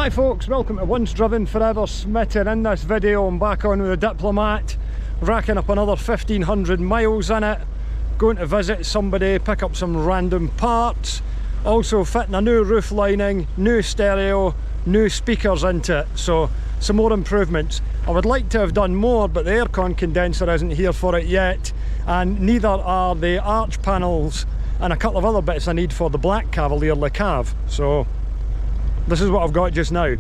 Hi folks, welcome to Once Driven Forever Smitten. In this video I'm back on with the Diplomat, racking up another 1500 miles in it, going to visit somebody, pick up some random parts, also fitting a new roof lining, new stereo, new speakers into it, so some more improvements. I would like to have done more, but the aircon condenser isn't here for it yet, and neither are the arch panels and a couple of other bits I need for the Black Cavalier Le Cave, so this is what I've got just now.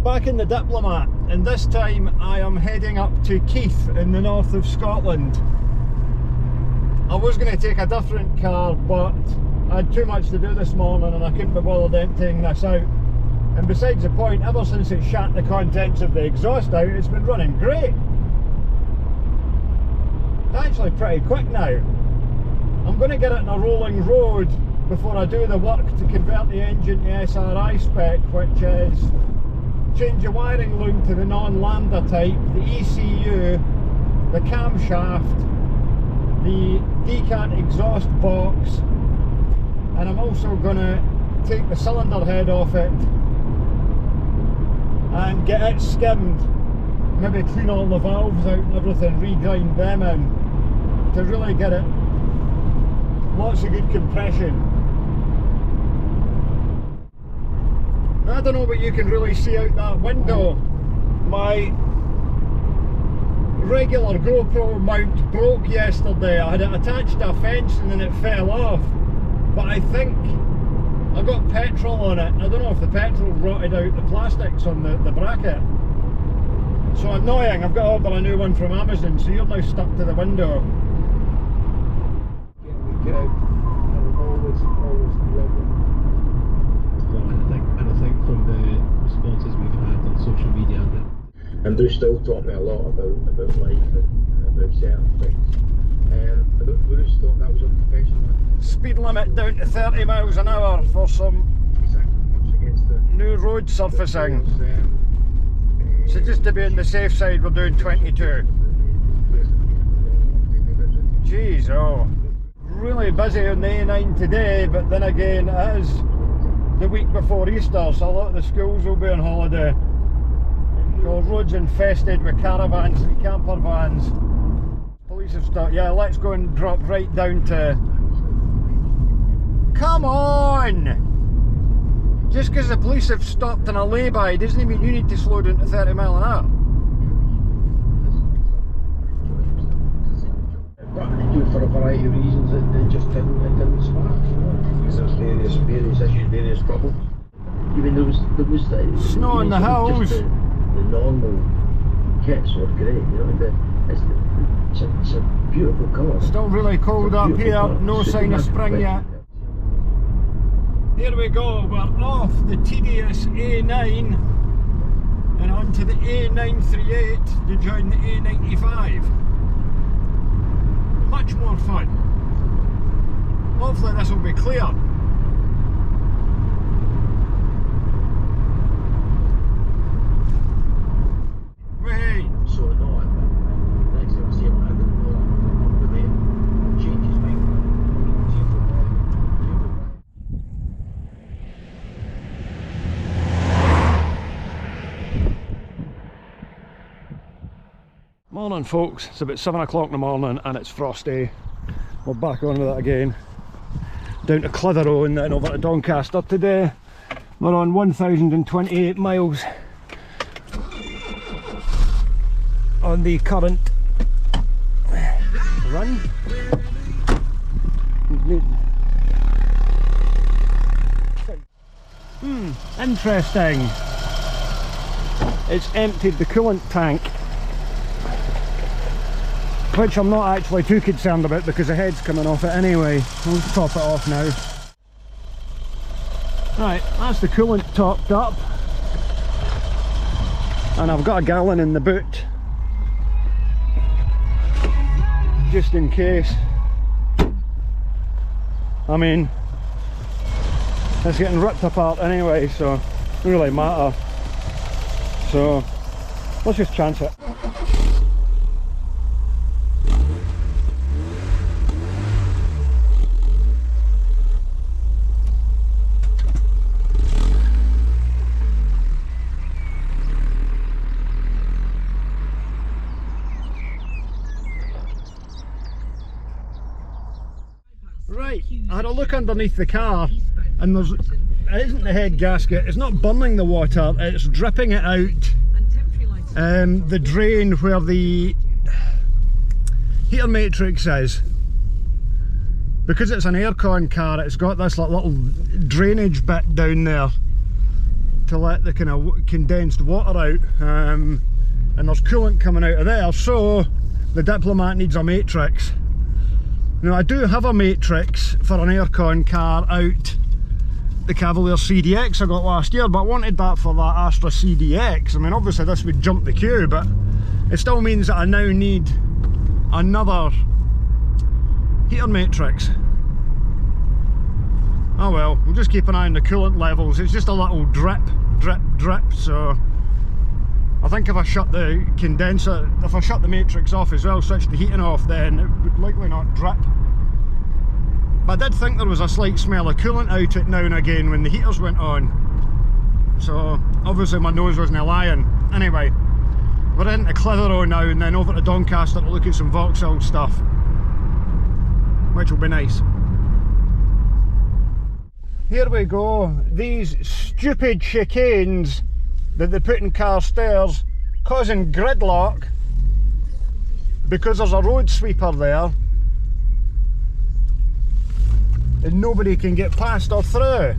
Back in the Diplomat, and this time I am heading up to Keith in the north of Scotland. I was going to take a different car, but I had too much to do this morning and I couldn't be bothered emptying this out. And besides the point, ever since it shut the contents of the exhaust out, it's been running great. It's actually pretty quick now. I'm going to get it in a rolling road before I do the work to convert the engine to SRI spec, which is change the wiring loom to the non-lambda type, the ECU, the camshaft, the decant exhaust box, and I'm also going to take the cylinder head off it and get it skimmed, maybe clean all the valves out and everything, regrind them in to really get it lots of good compression. I don't know what you can really see out that window. My regular GoPro mount broke yesterday. I had it attached to a fence and then it fell off. But I think I got petrol on it. I don't know if the petrol rotted out the plastics on the bracket. So annoying, I've got to order a new one from Amazon, so you're now stuck to the window. Get out. Always and I think from the responses we've had on social media, and they're still taught me a lot about life and about certain things. About Bruce thought that was unprofessional. Speed limit down to 30 miles an hour for some new road surfacing. So just to be on the safe side, we're doing 22. Jeez, oh. Really busy on the A9 today, but then again it is the week before Easter, so a lot of the schools will be on holiday. So roads infested with caravans and camper vans. Police have stopped. Yeah, let's go and drop right down to... Come on! Just because the police have stopped in a lay-by doesn't mean you need to slow down to 30 mile an hour. But they do it for a variety of reasons that they just didn't spark, you know, because there's various issues, various problems. Even there was snow on the hills. Just the normal kits were great, you know. It's a beautiful colour. Still really cold up here, colour. no sign of spring yet. Here we go, we're off the tedious A9 and onto the A938 to join the A95. Much more fun. Hopefully this will be clear. Wait. So no, next thing I'm saying, I didn't know the way it changes my Morning folks, it's about 7 o'clock in the morning and it's frosty. We're back on with it again. Down to Clitheroe and then over to Doncaster today. We're on 1,028 miles on the current run. Interesting. It's emptied the coolant tank, which I'm not actually too concerned about because the head's coming off it anyway. We'll top it off now. Right, that's the coolant topped up. And I've got a gallon in the boot, just in case. I mean, it's getting ripped apart anyway, so it doesn't really matter. So, let's just chance it. Right, I had a look underneath the car and it isn't the head gasket, it's not burning the water, it's dripping it out the drain where the heater matrix is. Because it's an aircon car, it's got this little drainage bit down there to let the kind of condensed water out, and there's coolant coming out of there, so the Diplomat needs a matrix. Now I do have a matrix for an aircon car out the Cavalier CDX I got last year, but I wanted that for that Astra CDX. I mean, obviously this would jump the queue, but it still means that I now need another heater matrix. Oh well, we'll just keep an eye on the coolant levels. It's just a little drip, drip, drip, so I think if I shut the condenser, if I shut the matrix off as well, switch the heating off, then it would likely not drip. But I did think there was a slight smell of coolant out it now and again when the heaters went on. So obviously my nose wasn't lying. Anyway, we're into Clitheroe now and then over to Doncaster to look at some Vauxhall stuff, which will be nice. Here we go, these stupid chicanes that they put in car stairs causing gridlock because there's a road sweeper there and nobody can get past or through.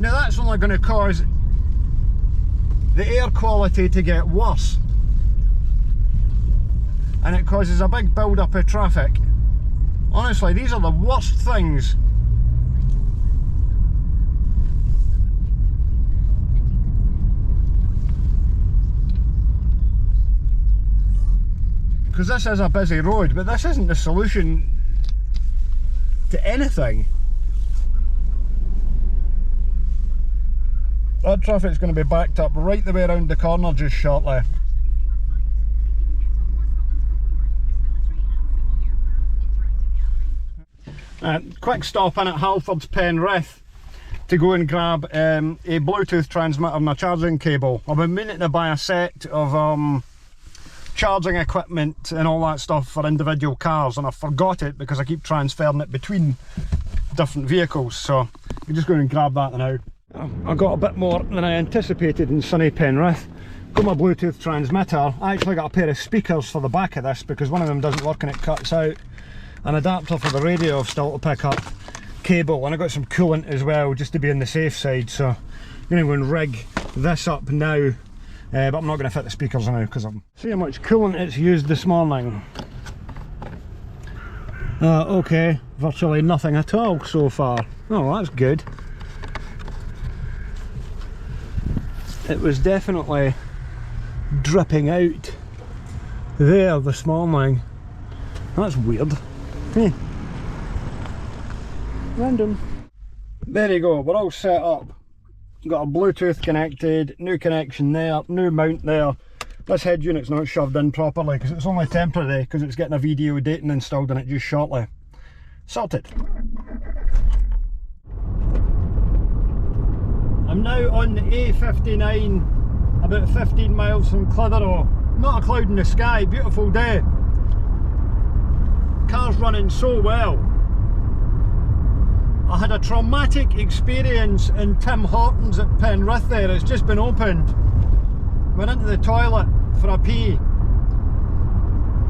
Now that's only going to cause the air quality to get worse, and it causes a big build up of traffic. Honestly, these are the worst things. Because this is a busy road, but this isn't the solution to anything. That traffic's going to be backed up right the way around the corner just shortly. Quick stop in at Halfords Penrith. to go and grab a Bluetooth transmitter and a charging cable. I've been meaning to buy a set of charging equipment and all that stuff for individual cars, and I forgot it because I keep transferring it between different vehicles, so I'm just going to grab that now. I got a bit more than I anticipated in sunny Penrith. Got my Bluetooth transmitter. I actually got a pair of speakers for the back of this because one of them doesn't work and it cuts out. An adapter for the radio I've still to pick up. Cable, and I got some coolant as well just to be on the safe side, so I'm going to go and rig this up now. But I'm not going to fit the speakers now because I'm... See how much coolant it's used this morning. Okay, virtually nothing at all so far. Oh, that's good. It was definitely dripping out there this morning. That's weird. Random. There you go, we're all set up. Got a Bluetooth connected, new connection there, new mount there. This head unit's not shoved in properly because it's only temporary, because it's getting a video dating installed in it just shortly. Sorted. I'm now on the A59, about 15 miles from Clitheroe. Not a cloud in the sky, beautiful day. Car's running so well. I had a traumatic experience in Tim Hortons at Penrith there. It's just been opened. Went into the toilet for a pee,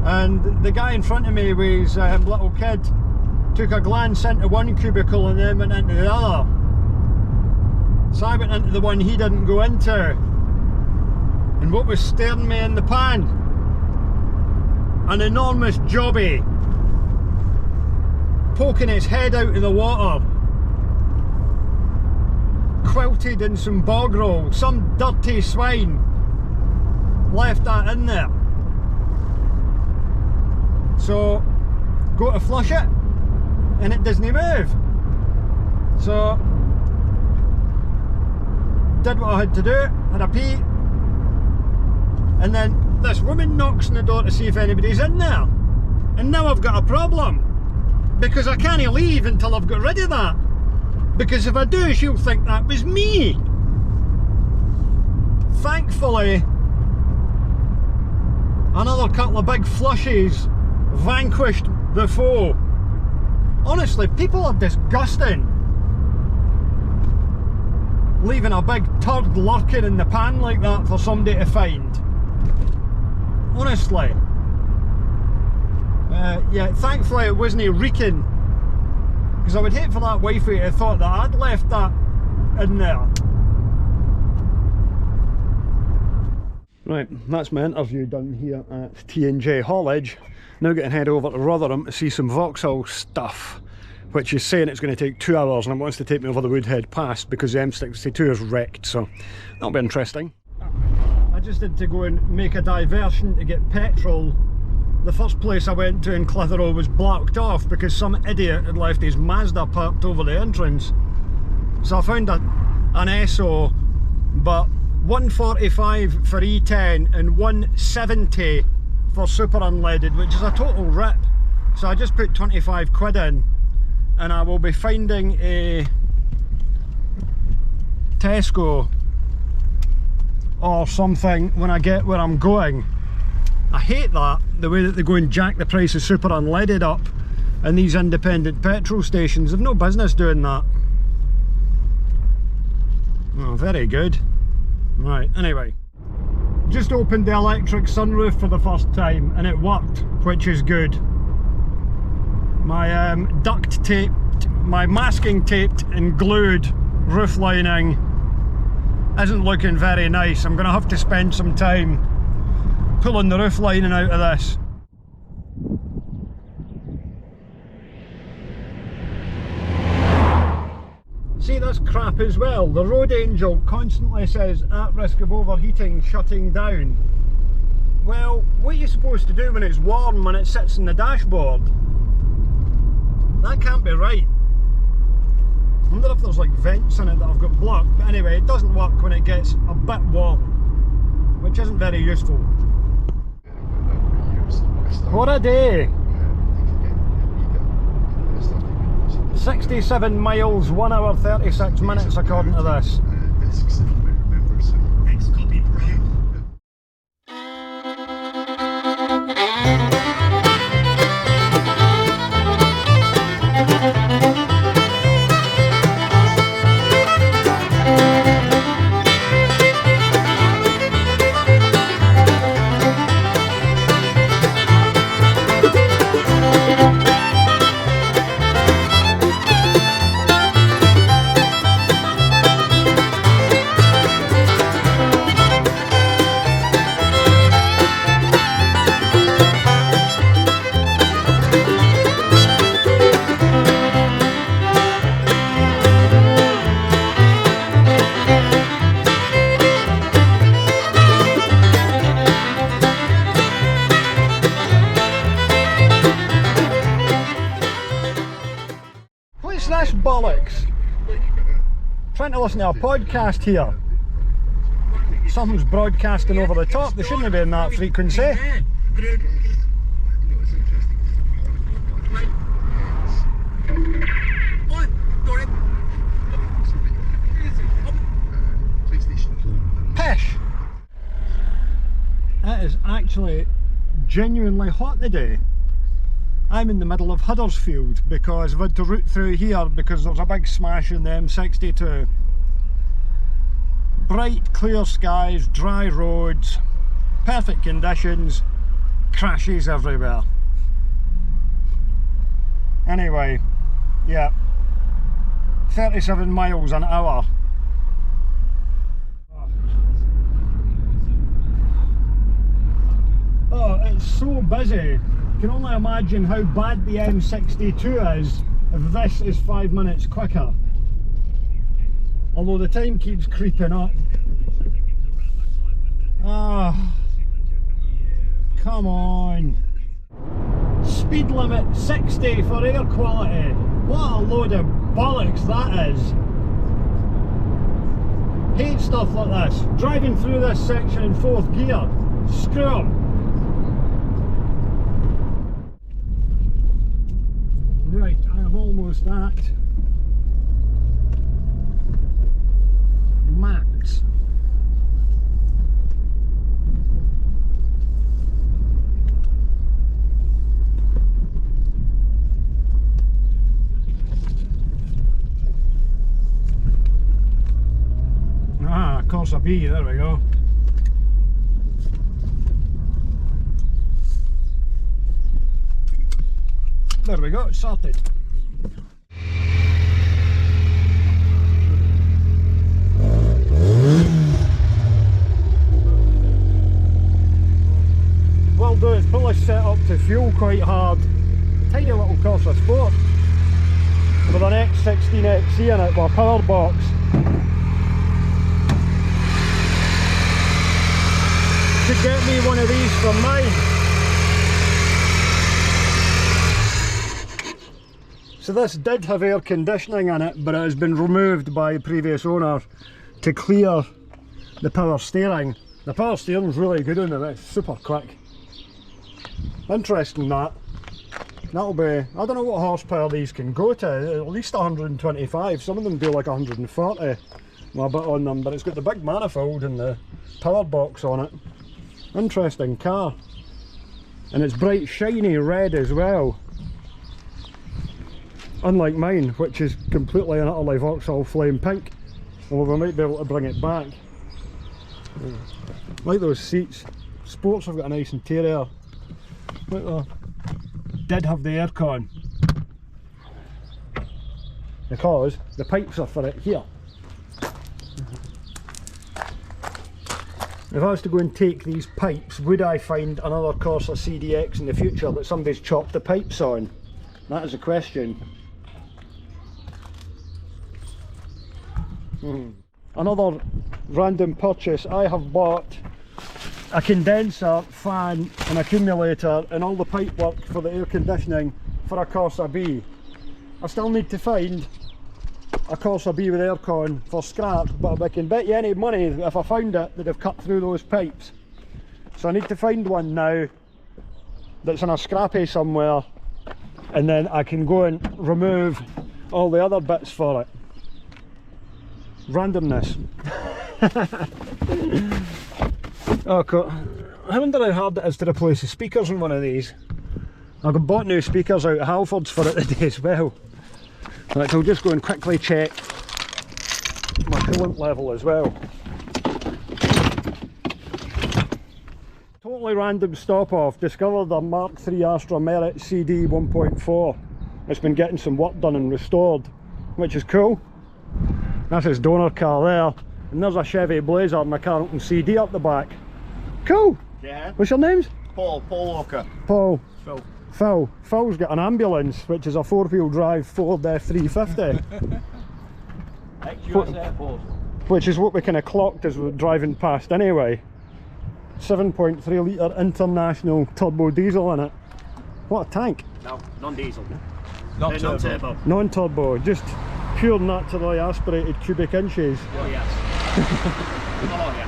and the guy in front of me was a little kid. Took a glance into one cubicle and then went into the other. So I went into the one he didn't go into, and what was staring me in the pan? An enormous jobby poking its head out of the water, quilted in some bog roll. Some dirty swine left that in there. So go to flush it and it doesn't move. So did what I had to do, had a pee, and then this woman knocks on the door to see if anybody's in there, and now I've got a problem because I can't leave until I've got rid of that, because if I do she'll think that was me. Thankfully another couple of big flushes vanquished the foe. Honestly, people are disgusting. Leaving a big turd lurking in the pan like that for somebody to find. Honestly. Yeah, thankfully it wasn't reeking, because I would hate for that wifey to have thought that I'd left that in there. Right, that's my interview done here at T&J Haulage. Now getting head over to Rotherham to see some Vauxhall stuff, which is saying it's going to take 2 hours, and it wants to take me over the Woodhead Pass because the M62 is wrecked, so that'll be interesting. I just had to go and make a diversion to get petrol. The first place I went to in Clitheroe was blocked off because some idiot had left his Mazda parked over the entrance. So I found an Esso, but 145 for E10 and 170 for super unleaded, which is a total rip. So I just put 25 quid in, and I will be finding a Tesco or something when I get where I'm going. I hate that, the way that they go and jack the price of super unleaded up in these independent petrol stations. They've no business doing that. Oh, very good. Right, anyway. Just opened the electric sunroof for the first time and it worked, which is good. My duct taped, my masking taped and glued roof lining isn't looking very nice. I'm going to have to spend some time pulling the roof lining out of this. See, that's crap as well. The road angel constantly says at risk of overheating, shutting down. Well, what are you supposed to do when it's warm, when it sits in the dashboard? That can't be right. I wonder if there's like vents in it that I've got blocked, but anyway, it doesn't work when it gets a bit warm, which isn't very useful. What a day! 67 miles, 1 hour 36 minutes according to this. Next copy, Prime. What's this bollocks? Trying to listen to a podcast here. Something's broadcasting over the top. They shouldn't be in that frequency. Pish! It is actually genuinely hot today. I'm in the middle of Huddersfield because I've had to route through here because there's a big smash in the M62. Bright, clear skies, dry roads, perfect conditions, crashes everywhere. Anyway, yeah, 37 miles an hour. Oh, it's so busy. You can only imagine how bad the M62 is if this is 5 minutes quicker. Although the time keeps creeping up. Ah, come on. Speed limit 60 for air quality. What a load of bollocks that is. Hate stuff like this. Driving through this section in 4th gear. Screw 'em. Right, I am almost at max. Ah, Corsa B, there we go. There we go, sorted. Will do, it's probably set up to fuel quite hard. Tiny little Corsa Sport with an X16XE in it with a power box. Could get me one of these for mine. So this did have air conditioning in it, but it has been removed by the previous owner to clear the power steering. The power steering is really good on it, it's super quick. Interesting that. That'll be, I don't know what horsepower these can go to, at least 125, some of them do like 140 with a bit on them, but it's got the big manifold and the power box on it. Interesting car. And it's bright shiny red as well. Unlike mine, which is completely and utterly Vauxhall Flame Pink. Although we might be able to bring it back. Like those seats. Sports have got a nice interior. Look there. Did have the aircon. Because the pipes are for it here. If I was to go and take these pipes, would I find another Corsa CDX in the future that somebody's chopped the pipes on? That is a question. Another random purchase. I have bought a condenser, fan, an accumulator and all the pipe work for the air conditioning for a Corsa B. I still need to find a Corsa B with aircon for scrap, but I can bet you any money if I found it that have cut through those pipes. So I need to find one now that's in a scrappy somewhere, and then I can go and remove all the other bits for it. Randomness. Oh, I wonder how hard it is to replace the speakers in one of these. I got bought new speakers out at Halfords for it today as well. Right, so I'll just go and quickly check my coolant level as well. Totally random stop off. Discovered a Mark III Astra Merit CD 1.4. It's been getting some work done and restored, which is cool. That's his donor car there, and there's a Chevy Blazer and a car open CD up the back. Cool. Yeah. What's your names? Paul Walker. Paul. Phil. Phil. Phil's got an ambulance, which is a 4-wheel drive Ford F350. Ex-US Airport. Which is what we kind of clocked as we were driving past anyway. 7.3 litre international turbo diesel in it. What a tank. No, non-diesel. Non-turbo. Non-turbo, just pure naturally aspirated cubic inches. Oh yes. Oh yeah.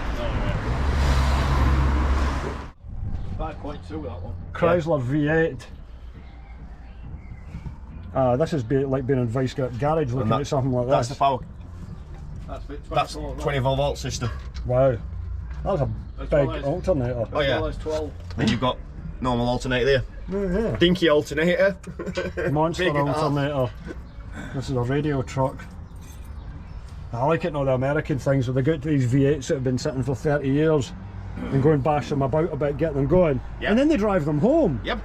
5.2 that one. Chrysler V8. This is like being in Vice Garage looking at something like That's this. the power. That's 20 volt system. Wow. That was a As big well as- alternator. Oh yeah. As well as 12. Then you've got normal alternator there. Yeah. Dinky alternator. Monster Big enough. alternator. This is a radio truck. I like it in all the American things where they get to these V8s that have been sitting for 30 years and go and bash them about a bit, get them going. Yep. And then they drive them home. Yep.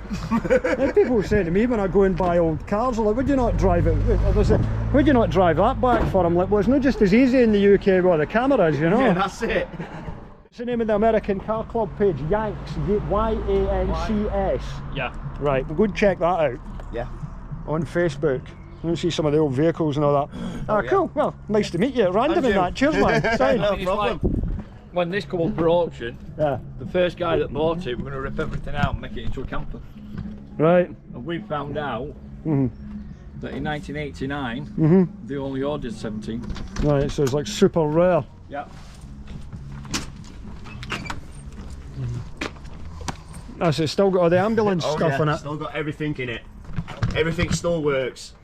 And people say to me when I go and buy old cars, they're like, would you not drive it? They say, would you not drive that back for them? Like, well, it's not just as easy in the UK where the camera is, you know? Yeah, that's it. What's the name of the American Car Club page? Yanks, Y-A-N-C-S. Yeah. Right, we'll go and check that out Yeah. on Facebook. You can see some of the old vehicles and all that. Oh, yeah. cool. Well, nice to meet you. Random And in you. that. Cheers, man. Sign. No It's problem. like, when this come up for auction, Yeah. the first guy that bought it, we're going to rip everything out and make it into a camper. Right. And we found out Mhm. that in 1989, Mhm. they only ordered 17. Right. So it's like super rare. Yeah. That's it. Still got all the ambulance Oh, stuff yeah. in it. Still got everything in it. Everything still works.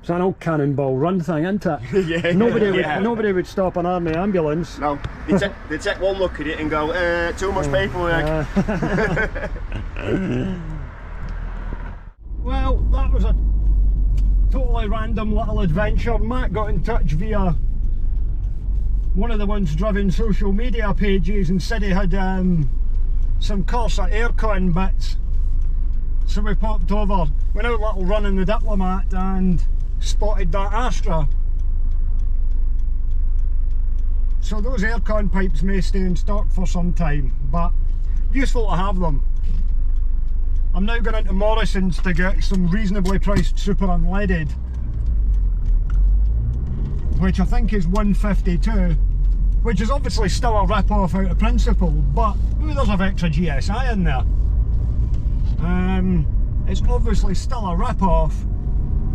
It's an old Cannonball Run thing, isn't it? Yeah. Nobody would stop an army ambulance. No, they take one look at it and go, too much paperwork. Well, that was a totally random little adventure. Matt got in touch via one of the ones driven social media pages and said he had some Corsa aircon bits. So we popped over, went out a little run in the Diplomat and spotted that Astra. So those aircon pipes may stay in stock for some time, but useful to have them. I'm now going into Morrison's to get some reasonably priced super unleaded, which I think is 152, which is obviously still a rip-off out of principle, but ooh, there's a Vectra GSI in there. It's obviously still a rip-off,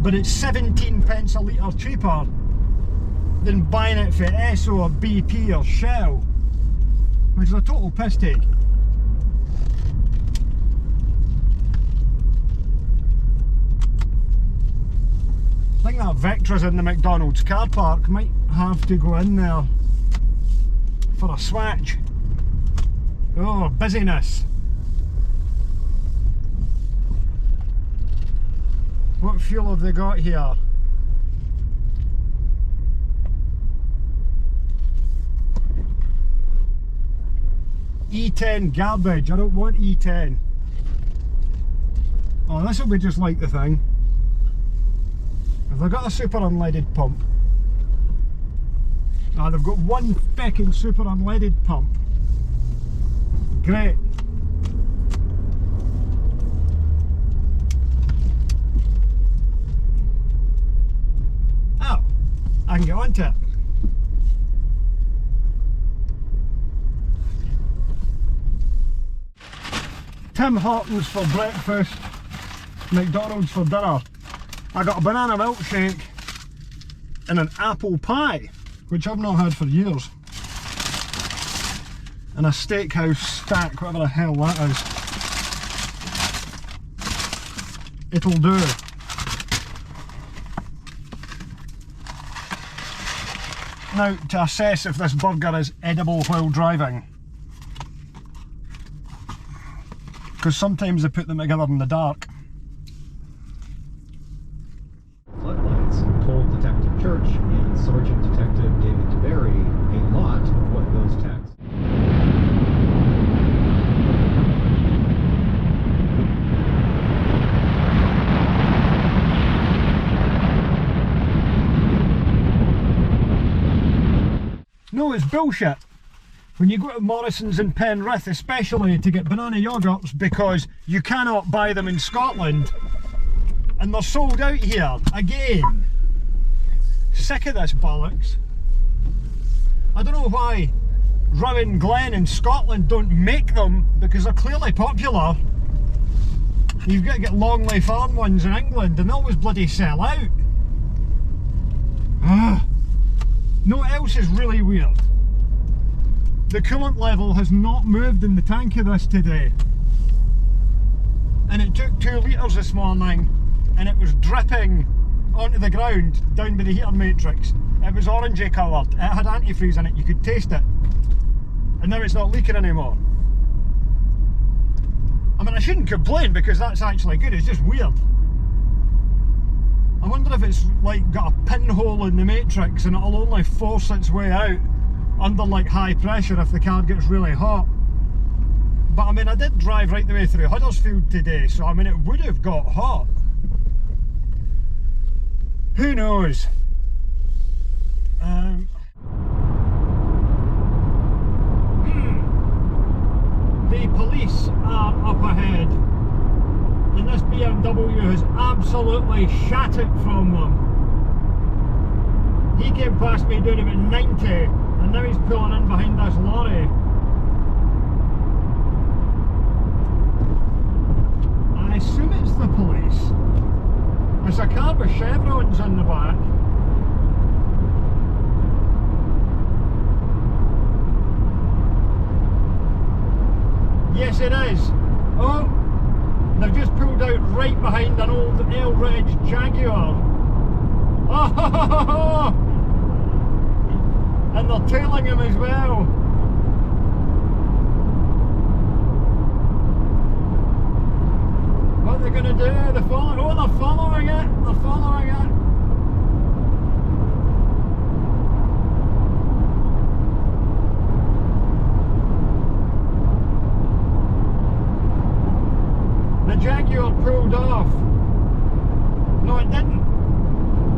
but it's 17 pence a litre cheaper than buying it for Esso or BP or Shell, which is a total piss take. I think that Vectra's in the McDonald's car park. Might have to go in there for a swatch. Oh, busyness. What fuel have they got here? E10 garbage. I don't want E10. Oh, this will be just like the thing. Have they got a super unleaded pump? Ah, they've got one feckin' super unleaded pump. Great. Oh, I can get onto it. Tim Hortons for breakfast, McDonald's for dinner. I got a banana milkshake and an apple pie, which I've not had for years, and a steakhouse stack, whatever the hell that is. it'll do. Now, to assess if this burger is edible while driving, because sometimes they put them together in the dark. Floodlights told Detective Church and Sergeant Detective David DeBerry a lot of what those texts. No, it's bullshit. When you go to Morrison's in Penrith, especially to get banana yogurts, because you cannot buy them in Scotland, and they're sold out here again. Sick of this bollocks. I don't know why Rowan Glen in Scotland don't make them, because they're clearly popular. You've got to get Longley Farm ones in England, and they always bloody sell out. No, what else is really weird? The coolant level has not moved in the tank of this today. And it took 2 litres this morning, and it was dripping onto the ground down by the heater matrix. It was orangey coloured, it had antifreeze in it, you could taste it. And now it's not leaking anymore. I mean, I shouldn't complain because that's actually good, it's just weird. I wonder if it's like got a pinhole in the matrix and it'll only force its way out under like high pressure if the car gets really hot. But I mean, I did drive right the way through Huddersfield today, so I mean it would have got hot. Who knows? The police are up ahead, and this BMW has absolutely shat it from them. He came past me doing about 90, and now he's pulling in behind this lorry. I assume it's the police. It's a car with chevrons on the back. Yes, it is. Oh, they've just pulled out right behind an old Elridge Jaguar. Oh, and they're tailing him as well. What are they going to do? They're following it. They're following it. They're following it. The Jaguar pulled off. No, it didn't.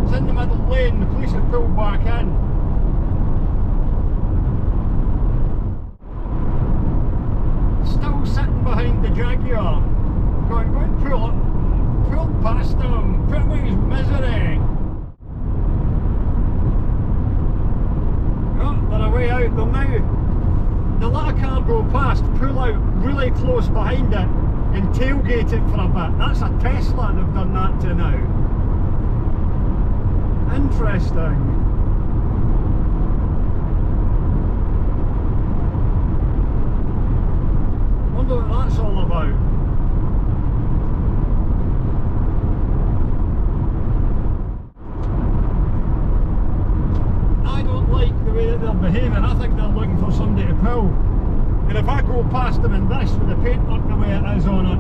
It's in the middle lane. The police have pulled back in. Still sitting behind the Jaguar. Go and pull past them. Put him in his misery. Oh, they're away out. They'll now let a car go past, pull out really close behind it, and tailgate it for a bit. That's a Tesla, they've done that to now. Interesting. Wonder what that's all about. I don't like the way that they're behaving. I think they're looking for somebody to pull. And if I go past them in this with the paint work the way it is on it,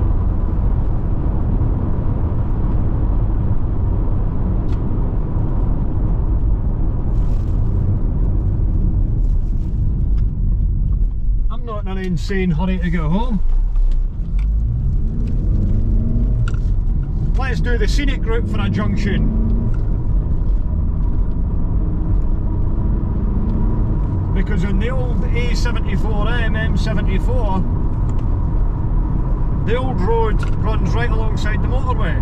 I'm not in an insane hurry to go home. Let's do the scenic route for a junction. Because on the old A74M, M74, the old road runs right alongside the motorway.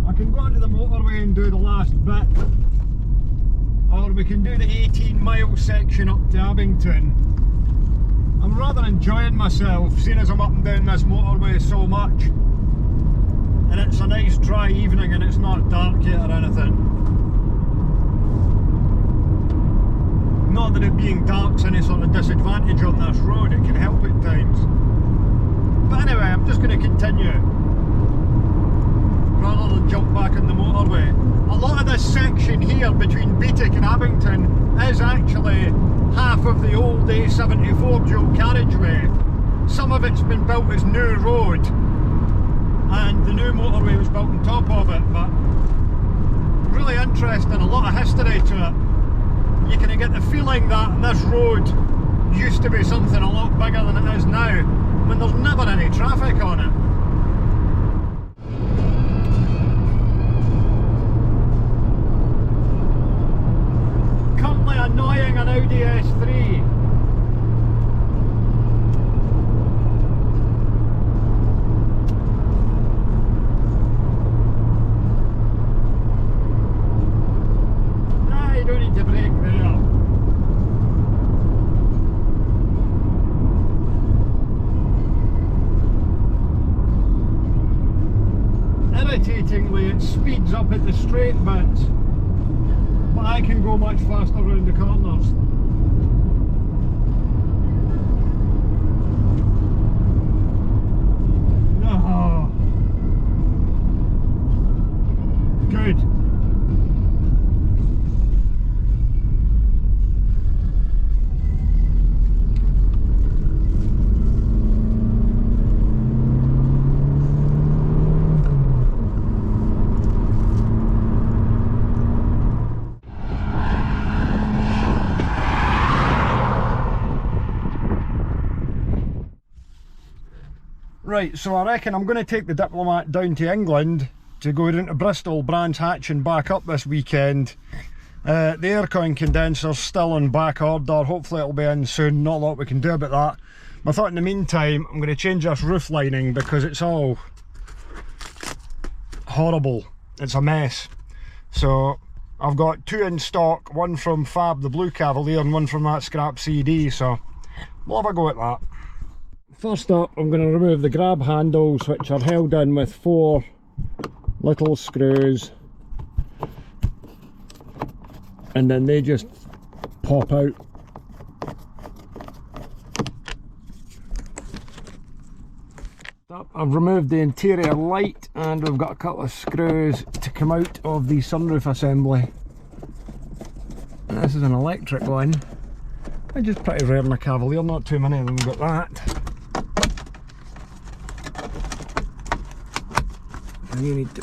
I can go onto the motorway and do the last bit, or we can do the 18-mile section up to Abington. I'm rather enjoying myself, seeing as I'm up and down this motorway so much. And it's a nice dry evening and it's not dark yet or anything. Not that it being dark's any sort of disadvantage on this road, it can help at times. But anyway, I'm just going to continue rather than jump back on the motorway. A lot of this section here between Beatwick and Abington is actually half of the old A74 dual carriageway. Some of it's been built as new road, and the new motorway was built on top of it, but really interesting, a lot of history to it. You kind of get the feeling that this road used to be something a lot bigger than it is now, when there's never any traffic on it. Currently annoying an Audi S3. You don't need to brake there. Irritatingly, it speeds up at the straight bits, but I can go much faster around the corners. Oh. Good. Right, so I reckon I'm going to take the Diplomat down to England to go down to Bristol, Brands Hatch and back up this weekend. The aircon condenser's still in back order, hopefully it'll be in soon, not a lot we can do about that. I thought in the meantime I'm going to change this roof lining because it's all horrible, it's a mess. So I've got two in stock, one from Fab the Blue Cavalier and one from that scrap CD, so we'll have a go at that. First up, I'm going to remove the grab handles, which are held in with 4 little screws, and then they just pop out. I've removed the interior light, and we've got a couple of screws to come out of the sunroof assembly. And this is an electric one, which is pretty rare in a Cavalier, not too many of them got that. And you need to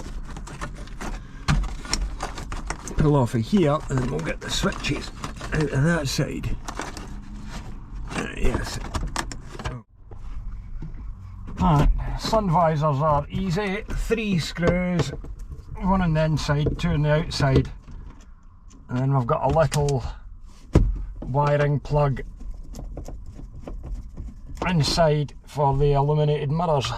pull off of here, and then we'll get the switches out of that side. Yes. Alright, sun visors are easy. 3 screws, 1 on the inside, 2 on the outside. And then we've got a little wiring plug inside for the illuminated mirrors.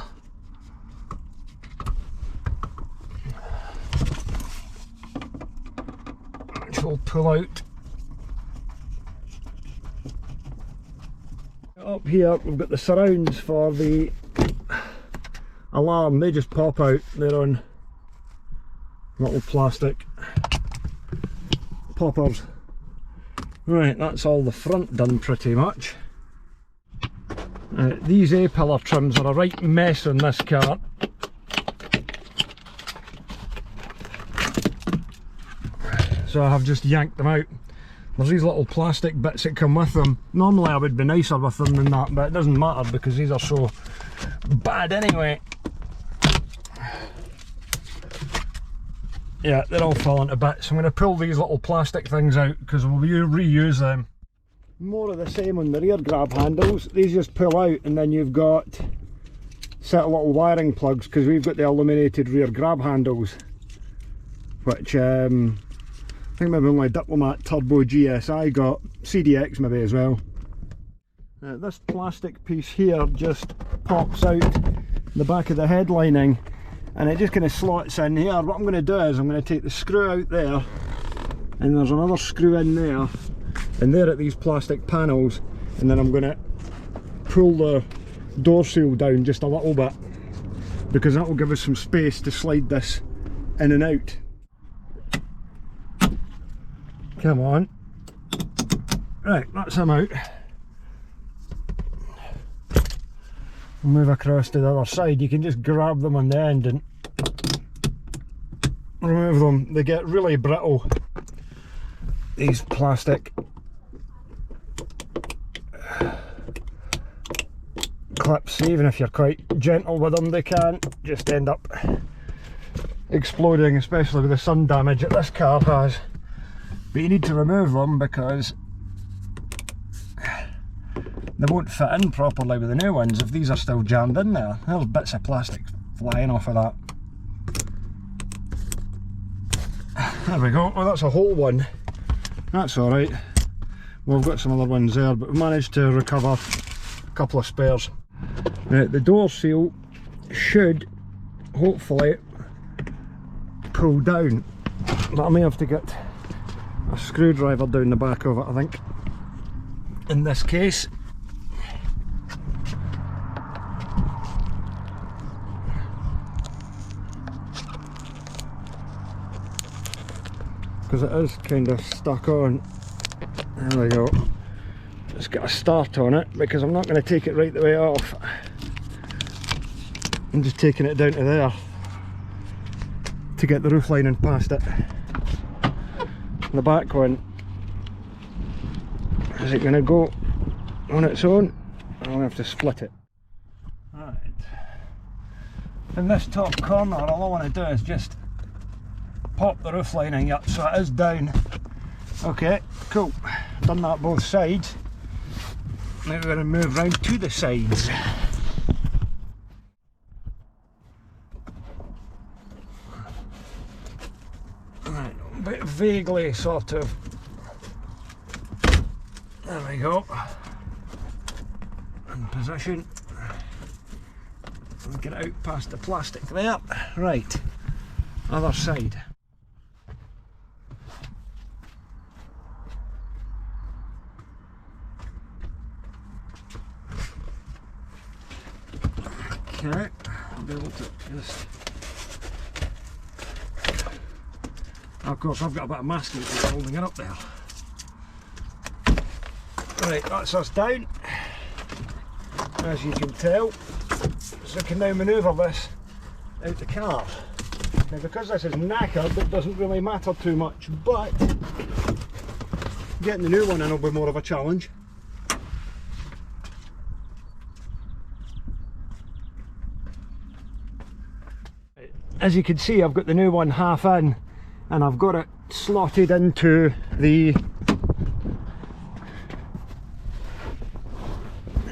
Will pull out. Up here we've got the surrounds for the alarm, they just pop out, they're on little plastic poppers. Right, that's all the front done pretty much. These A-pillar trims are a right mess on this car. So I have just yanked them out. There's these little plastic bits that come with them. Normally I would be nicer with them than that, but it doesn't matter because these are so bad anyway. Yeah, they're all falling to bits. I'm going to pull these little plastic things out because we'll reuse them. More of the same on the rear grab handles. These just pull out, and then you've got a set of little wiring plugs because we've got the illuminated rear grab handles, which I think maybe only Diplomat Turbo GSI got, CDX maybe as well. This plastic piece here just pops out the back of the head lining, and it just kind of slots in here. What I'm going to do is I'm going to take the screw out there, and there's another screw in there, and there at these plastic panels, and then I'm going to pull the door seal down just a little bit, because that will give us some space to slide this in and out. Come on. Right, that's him out. move across to the other side. You can just grab them on the end and remove them. They get really brittle, these plastic clips. Even if you're quite gentle with them, they can just end up exploding, especially with the sun damage that this car has. But you need to remove them because they won't fit in properly with the new ones if these are still jammed in there. There's bits of plastic flying off of that. There we go. Oh, that's a whole one. That's alright. Well, we've got some other ones there, but we managed to recover a couple of spares. The door seal should hopefully pull down, but I may have to get a screwdriver down the back of it, I think, in this case. Because it is kind of stuck on. There we go. Just get a start on it because I'm not going to take it right the way off. I'm just taking it down to there to get the roof lining past it. The back one, is it going to go on its own? I'm going to have to split it. Right. In this top corner, all I want to do is just pop the roof lining up so it is down. Okay, cool. Done that both sides. Now we're going to move round to the sides. Right, but vaguely sort of. There we go. In position. Get it out past the plastic there. Right, other side. Okay, I'll be able to just. Of course, I've got a bit of masking tape holding it up there. Right, that's us down, as you can tell. So I can now manoeuvre this out the car. Now, because this is knackered, it doesn't really matter too much, but getting the new one in will be more of a challenge. As you can see, I've got the new one half in and I've got it slotted into the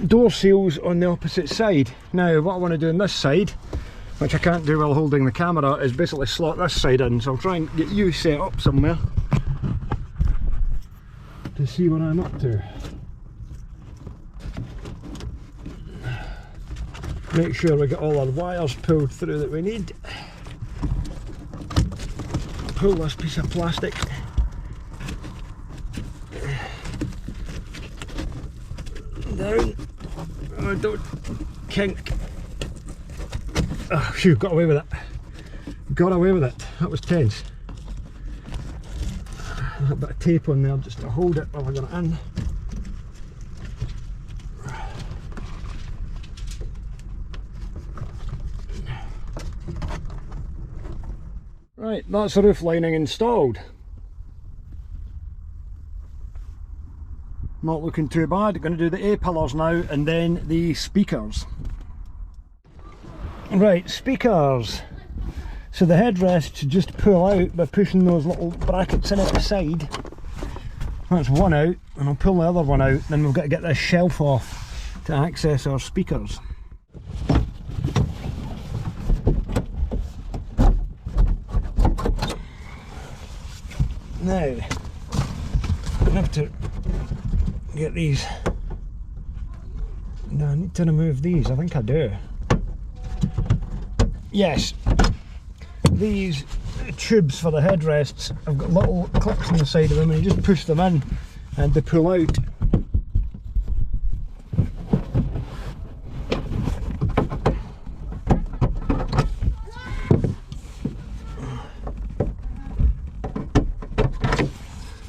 door seals on the opposite side. Now what I want to do on this side, which I can't do while holding the camera, is basically slot this side in. So I'll try and get you set up somewhere to see what I'm up to. Make sure we get all our wires pulled through that we need. Pull this piece of plastic down. Oh, don't kink. Oh, phew, got away with it. Got away with it. That was tense. A bit of tape on there just to hold it while I got it in. Right, that's the roof lining installed. Not looking too bad. Going to do the A-pillars now and then the speakers. Right, speakers. So the headrest should just pull out by pushing those little brackets in at the side. That's one out, and I'll pull the other one out, then we've got to get this shelf off to access our speakers. Now, I have to get these. No, I need to remove these. I think I do. Yes, these tubes for the headrests have got little clips on the side of them, and you just push them in and they pull out.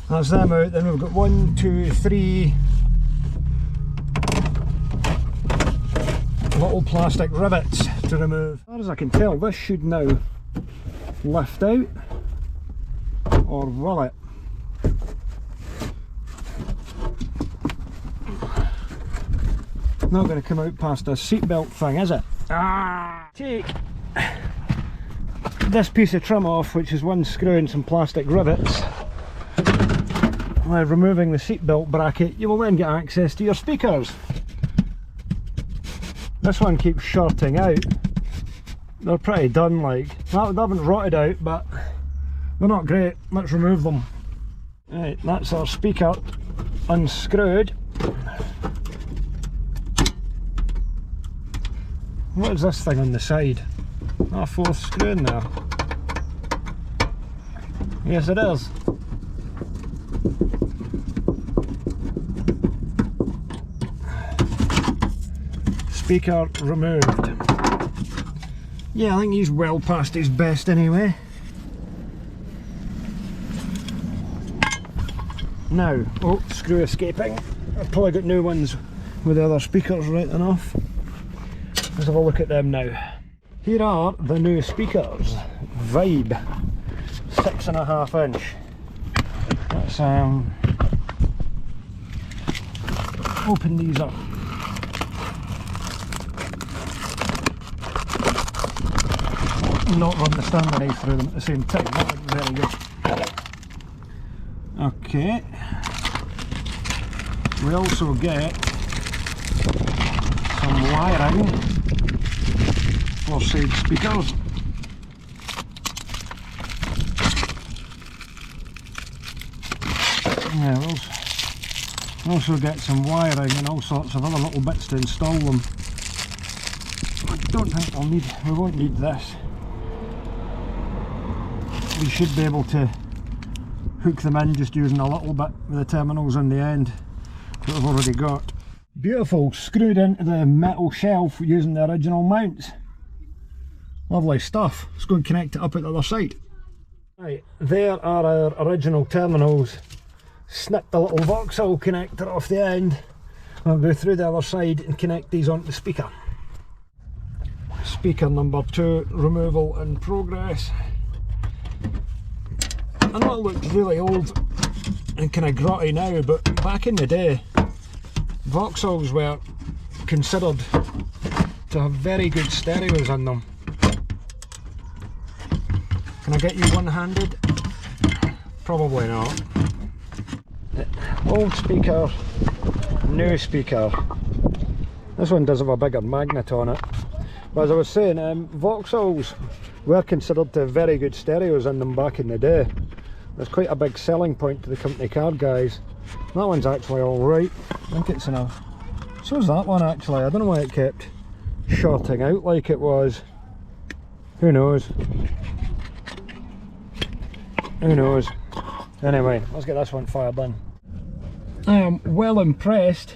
That's them out. Then we've got 1, 2, 3 little little plastic rivets to remove. As far as I can tell, this should now lift out, or will it? Not going to come out past this seatbelt thing, is it? Take this piece of trim off, which is one screw and some plastic rivets. By removing the seatbelt bracket, you will then get access to your speakers. This one keeps shorting out. They're pretty done, like. They haven't rotted out, but they're not great. Let's remove them. Right, that's our speaker unscrewed. What is this thing on the side? A fourth screw in there. Yes, it is. Speaker removed. Yeah, I think he's well past his best anyway. Now, oh, screw escaping. I've probably got new ones with the other speakers right enough. Let's have a look at them now. Here are the new speakers. Vibe 6.5 inch. Let's open these up. Not run the standing knife through them at the same time. That would be very good. Okay. We also get some wiring for side speakers. Yeah, we'll also get some wiring and all sorts of other little bits to install them. I don't think we won't need this. We should be able to hook them in just using a little bit with the terminals on the end that we've already got. Beautiful, screwed into the metal shelf using the original mounts. Lovely stuff. Let's go and connect it up at the other side. Right, there are our original terminals. Snip the little Vauxhall connector off the end. I'll go through the other side and connect these onto the speaker. Speaker number 2, removal in progress. I know it looks really old and kind of grotty now, but back in the day, Vauxhalls were considered to have very good stereos in them. Can I get you one-handed? Probably not. Old speaker, new speaker. This one does have a bigger magnet on it. But as I was saying, Vauxhalls were considered to have very good stereos in them back in the day. There's quite a big selling point to the company car guys. That one's actually alright. I think it's enough. So's that one actually. I don't know why it kept shorting out like it was. Who knows? Who knows? Anyway, let's get this one fired in. I am well impressed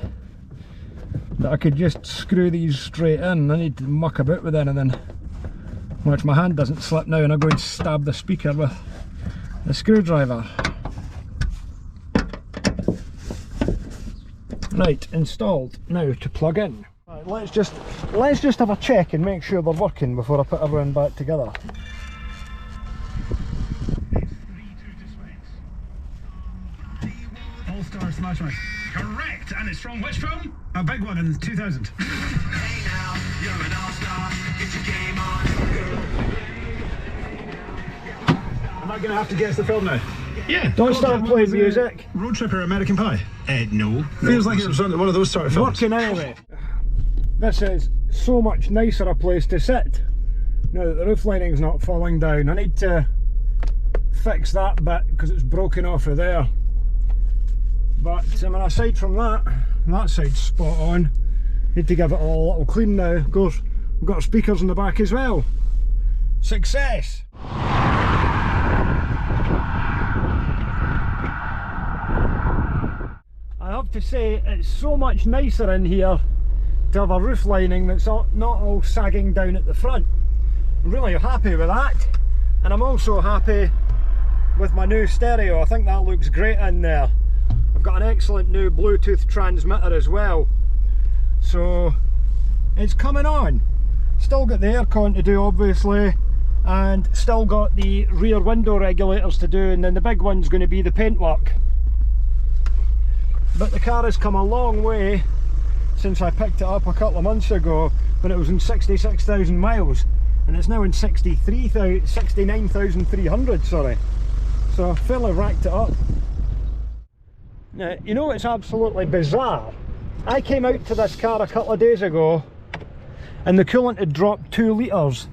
that I could just screw these straight in. I need to muck about with anything. Watch my hand doesn't slip now and I go and stab the speaker with the screwdriver. Right, installed. Now to plug in. Right, let's just have a check and make sure they're working before I put everyone back together. All-Star Smash Mouth. Correct, and it's from which film? A big one in 2000. Hey now, you're an all-star. Get your game on. Am I going to have to guess the film now? Yeah. Don't start playing music. Road Trip or American Pie? No. Feels like it was one of those sort of films. Working anyway. This is so much nicer a place to sit now that the roof lining's not falling down. I need to fix that bit because it's broken off of there. But I mean, aside from that side's spot on. Need to give it all a little clean now. Of course, we've got speakers in the back as well. Success! I have to say, it's so much nicer in here to have a roof lining that's not all sagging down at the front. I'm really happy with that, and I'm also happy with my new stereo. I think that looks great in there. I've got an excellent new Bluetooth transmitter as well, so it's coming on. Still got the aircon to do obviously, and still got the rear window regulators to do, and then the big one's going to be the paintwork. But the car has come a long way since I picked it up a couple of months ago when it was in 66,000 miles, and it's now in 69,300, sorry. So I fairly racked it up. Now, you know it's absolutely bizarre? I came out to this car a couple of days ago and the coolant had dropped 2 litres.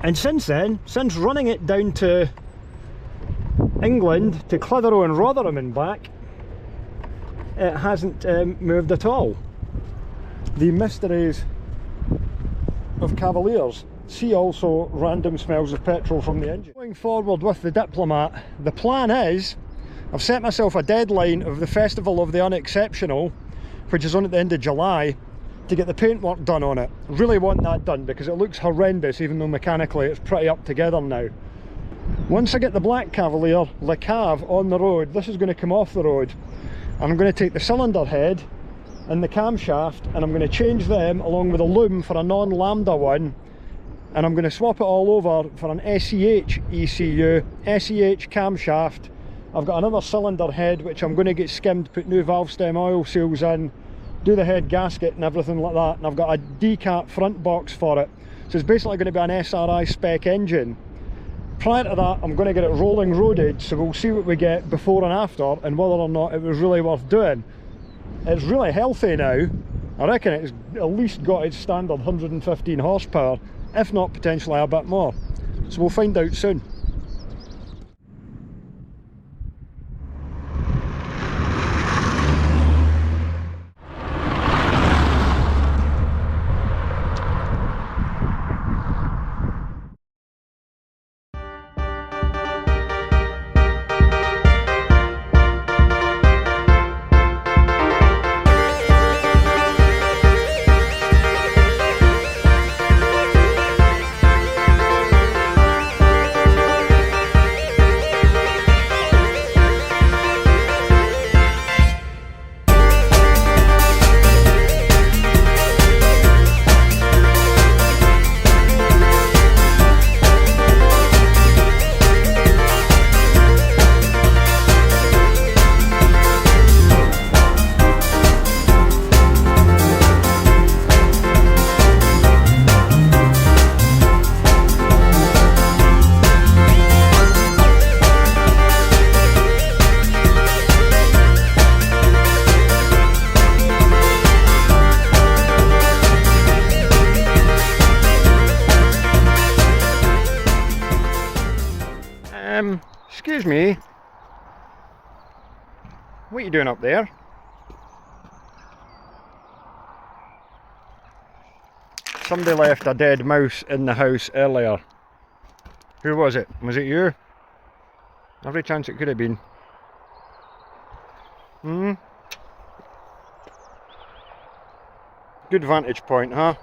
And since then, since running it down to England, to Clitheroe and Rotherham and back, it hasn't moved at all. The mysteries of Cavaliers. See also random smells of petrol from the engine. Going forward with the Diplomat, the plan is, I've set myself a deadline of the Festival of the Unexceptional, which is on at the end of July, to get the paintwork done on it. Really want that done because it looks horrendous, even though mechanically it's pretty up together now. Once I get the black Cavalier, Le Cave, on the road, this is going to come off the road, and I'm going to take the cylinder head and the camshaft and I'm going to change them along with a loom for a non-lambda one, and I'm going to swap it all over for an SEH ECU, SEH camshaft. I've got another cylinder head which I'm going to get skimmed, put new valve stem oil seals in, do the head gasket and everything like that, and I've got a decat front box for it. So it's basically going to be an SRI spec engine. Prior to that, I'm going to get it rolling roaded, so we'll see what we get before and after and whether or not it was really worth doing. It's really healthy now. I reckon it's at least got its standard 115 horsepower, if not potentially a bit more. So we'll find out soon. Excuse me, what are you doing up there? Somebody left a dead mouse in the house earlier. Who was it? Was it you? Every chance it could have been. Good vantage point, huh?